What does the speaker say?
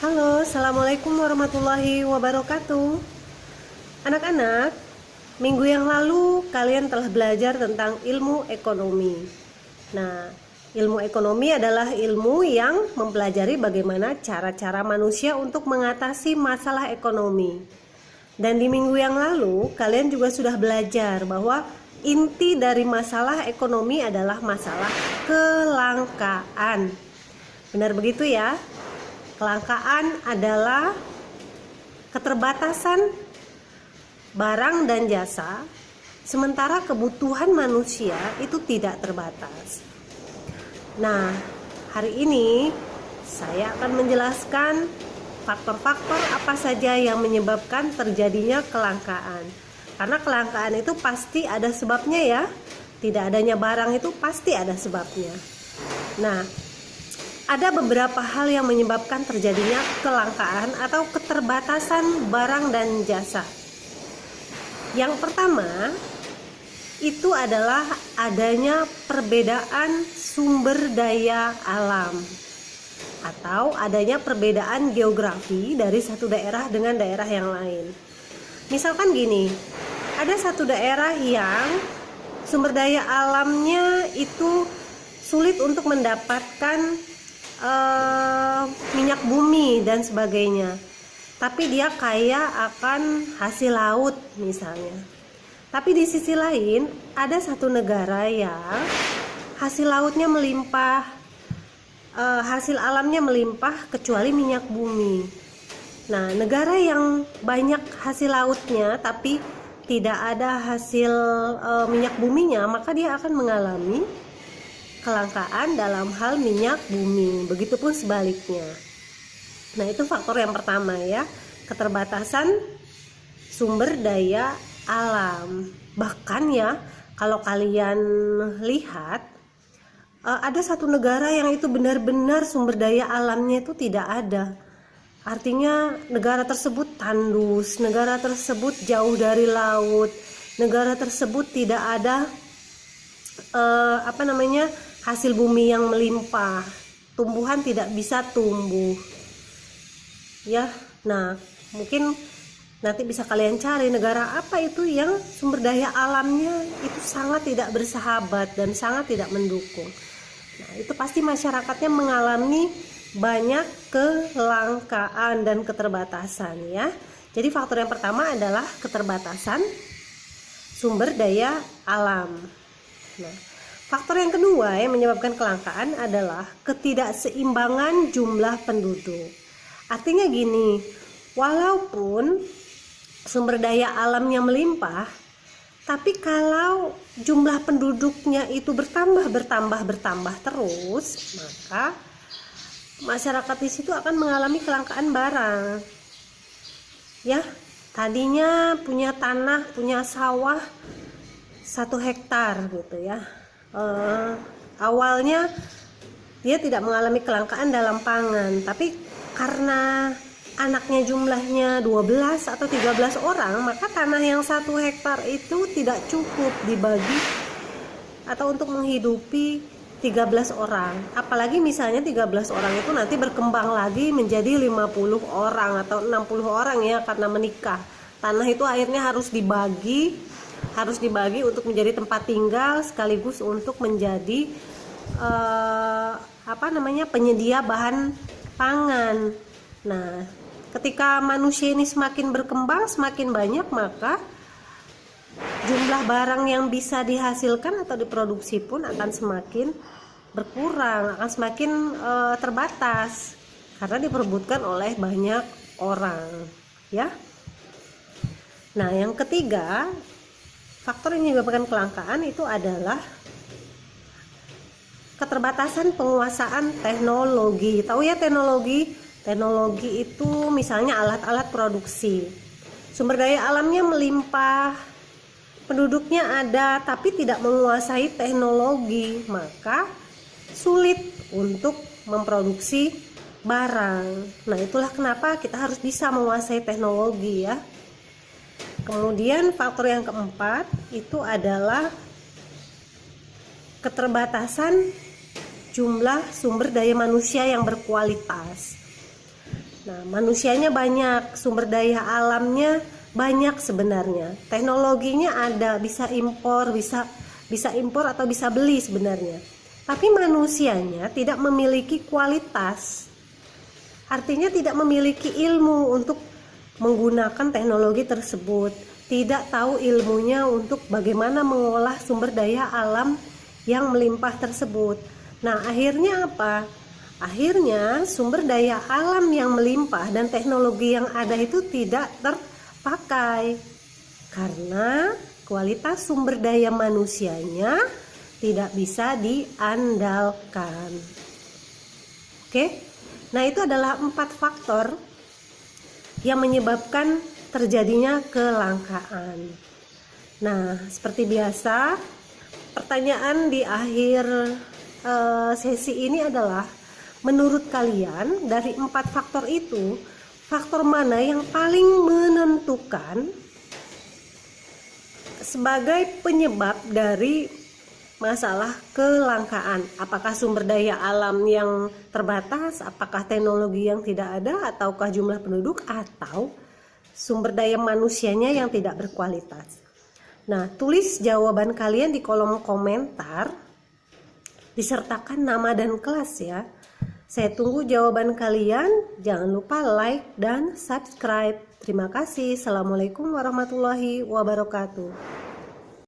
Halo, Assalamualaikum warahmatullahi wabarakatuh. Anak-anak, minggu yang lalu kalian telah belajar tentang ilmu ekonomi. Nah, ilmu ekonomi adalah ilmu yang mempelajari bagaimana cara-cara manusia untuk mengatasi masalah ekonomi. Dan di minggu yang lalu kalian juga sudah belajar bahwa inti dari masalah ekonomi adalah masalah kelangkaan. Benar begitu ya? Kelangkaan adalah keterbatasan barang dan jasa, sementara kebutuhan manusia itu tidak terbatas. Nah, hari ini saya akan menjelaskan faktor-faktor apa saja yang menyebabkan terjadinya kelangkaan. Karena kelangkaan itu pasti ada sebabnya ya. Tidak adanya barang itu pasti ada sebabnya. Nah, ada beberapa hal yang menyebabkan terjadinya kelangkaan atau keterbatasan barang dan jasa. Yang pertama, itu adalah adanya perbedaan sumber daya alam atau adanya perbedaan geografi dari satu daerah dengan daerah yang lain. Misalkan gini, ada satu daerah yang sumber daya alamnya itu sulit untuk mendapatkan minyak bumi dan sebagainya, tapi dia kaya akan hasil laut misalnya. Tapi di sisi lain ada satu negara yang hasil lautnya melimpah, hasil alamnya melimpah kecuali minyak bumi. Nah, negara yang banyak hasil lautnya tapi tidak ada hasil minyak buminya, maka dia akan mengalami kelangkaan dalam hal minyak bumi. Begitupun sebaliknya. Nah, itu faktor yang pertama ya, keterbatasan sumber daya alam. Bahkan ya, kalau kalian lihat, ada satu negara yang itu benar-benar sumber daya alamnya itu tidak ada. Artinya negara tersebut tandus, negara tersebut jauh dari laut, negara tersebut tidak ada hasil bumi yang melimpah, tumbuhan tidak bisa tumbuh ya. Nah, mungkin nanti bisa kalian cari negara apa itu yang sumber daya alamnya itu sangat tidak bersahabat dan sangat tidak mendukung. Nah, itu pasti masyarakatnya mengalami banyak kelangkaan dan keterbatasan ya. Jadi faktor yang pertama adalah keterbatasan sumber daya alam. Nah, faktor yang kedua yang menyebabkan kelangkaan adalah ketidakseimbangan jumlah penduduk. Artinya gini, walaupun sumber daya alamnya melimpah, tapi kalau jumlah penduduknya itu bertambah terus, maka masyarakat di situ akan mengalami kelangkaan barang. Ya, tadinya punya tanah, punya sawah 1 hektar gitu ya. Awalnya dia tidak mengalami kelangkaan dalam pangan, tapi karena anaknya jumlahnya 12 atau 13 orang, maka tanah yang 1 hektar itu tidak cukup dibagi atau untuk menghidupi 13 orang. Apalagi misalnya 13 orang itu nanti berkembang lagi menjadi 50 orang atau 60 orang ya, karena menikah. Tanah itu akhirnya harus dibagi untuk menjadi tempat tinggal sekaligus untuk menjadi penyedia bahan pangan. Nah, ketika manusia ini semakin berkembang, semakin banyak, maka jumlah barang yang bisa dihasilkan atau diproduksi pun akan semakin berkurang, akan semakin terbatas karena diperebutkan oleh banyak orang ya. Nah, yang ketiga, faktor yang menyebabkan kelangkaan itu adalah keterbatasan penguasaan teknologi. Tahu ya teknologi? Teknologi itu misalnya alat-alat produksi. Sumber daya alamnya melimpah, penduduknya ada, tapi tidak menguasai teknologi, maka sulit untuk memproduksi barang. Nah, itulah kenapa kita harus bisa menguasai teknologi ya. Kemudian faktor yang keempat itu adalah keterbatasan jumlah sumber daya manusia yang berkualitas. Nah, manusianya banyak, sumber daya alamnya banyak sebenarnya. Teknologinya ada, bisa impor, bisa impor atau bisa beli sebenarnya. Tapi manusianya tidak memiliki kualitas. Artinya tidak memiliki ilmu untuk menggunakan teknologi tersebut. Tidak tahu ilmunya untuk bagaimana mengolah sumber daya alam yang melimpah tersebut. Nah, akhirnya apa? Akhirnya sumber daya alam yang melimpah dan teknologi yang ada itu tidak terpakai karena kualitas sumber daya manusianya tidak bisa diandalkan. Oke, nah itu adalah 4 faktor yang menyebabkan terjadinya kelangkaan. Nah, seperti biasa, pertanyaan di akhir sesi ini adalah, menurut kalian dari 4 faktor itu, faktor mana yang paling menentukan sebagai penyebab dari masalah kelangkaan? Apakah sumber daya alam yang terbatas, apakah teknologi yang tidak ada, ataukah jumlah penduduk, atau sumber daya manusianya yang tidak berkualitas? Nah, tulis jawaban kalian di kolom komentar, disertakan nama dan kelas ya. Saya tunggu jawaban kalian. Jangan lupa like dan subscribe. Terima kasih. Assalamualaikum warahmatullahi wabarakatuh.